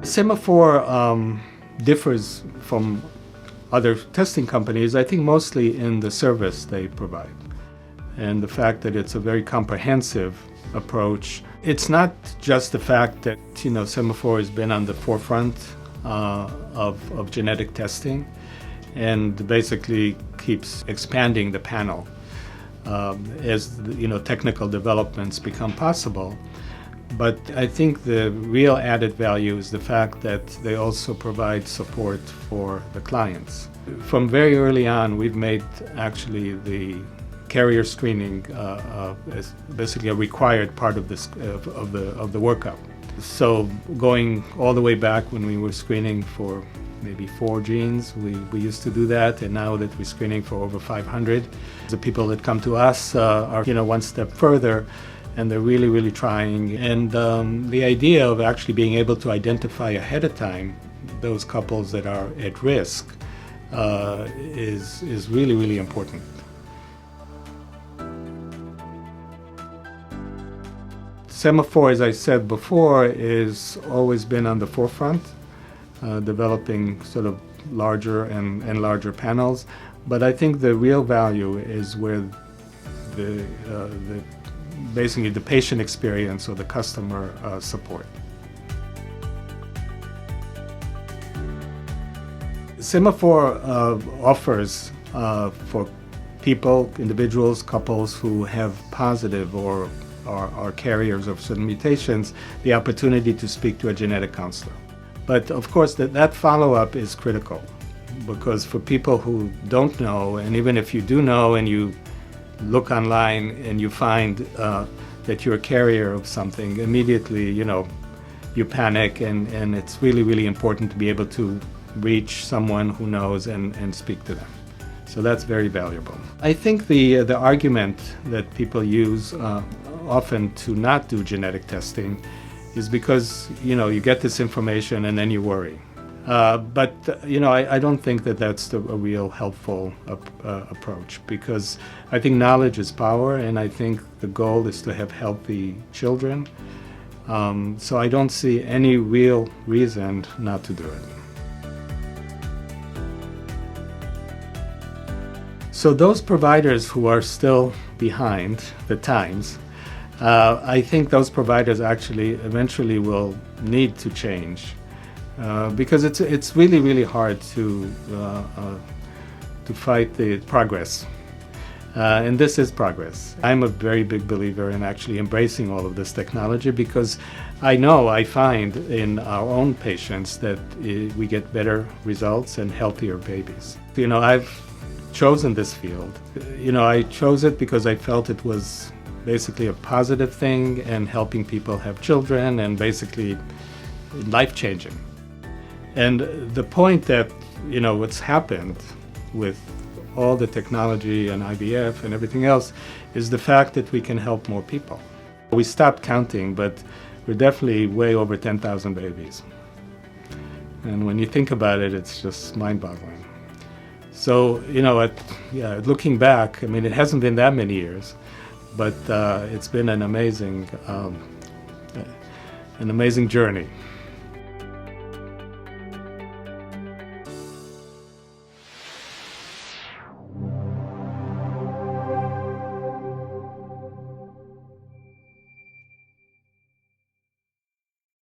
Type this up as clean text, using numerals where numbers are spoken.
Semaphore differs from other testing companies, I think mostly in the service they provide and the fact that it's a very comprehensive approach. It's not just the fact that, Semaphore has been on the forefront of genetic testing and basically keeps expanding the panel as technical developments become possible. But I think the real added value is the fact that they also provide support for the clients. From very early on, we've made actually the carrier screening as basically a required part of this of the workup. So going all the way back when we were screening for maybe 4 genes, we used to do that, and now that we're screening for over 500, the people that come to us are one step further. And they're really, really trying. And the idea of actually being able to identify ahead of time those couples that are at risk is really, really important. Semaphore, as I said before, has always been on the forefront, developing sort of larger and larger panels. But I think the real value is where basically the patient experience or the customer support. Semaphore offers for people, individuals, couples who have positive or are carriers of certain mutations, the opportunity to speak to a genetic counselor. But of course that follow-up is critical, because for people who don't know, and even if you do know and you look online and you find that you're a carrier of something, immediately, you panic, and it's really, really important to be able to reach someone who knows and speak to them. So that's very valuable. I think the argument that people use often to not do genetic testing is because, you get this information and then you worry. But I don't think that that's a real helpful approach, because I think knowledge is power, and I think the goal is to have healthy children. So I don't see any real reason not to do it. So those providers who are still behind the times, I think those providers actually eventually will need to change. Because it's really, really hard to fight the progress. And this is progress. I'm a very big believer in actually embracing all of this technology, because I find in our own patients that we get better results and healthier babies. I've chosen this field. I chose it because I felt it was basically a positive thing and helping people have children and basically life-changing. And the point that, what's happened with all the technology and IVF and everything else is the fact that we can help more people. We stopped counting, but we're definitely way over 10,000 babies. And when you think about it, it's just mind-boggling. So, looking back, it hasn't been that many years, but it's been an amazing journey.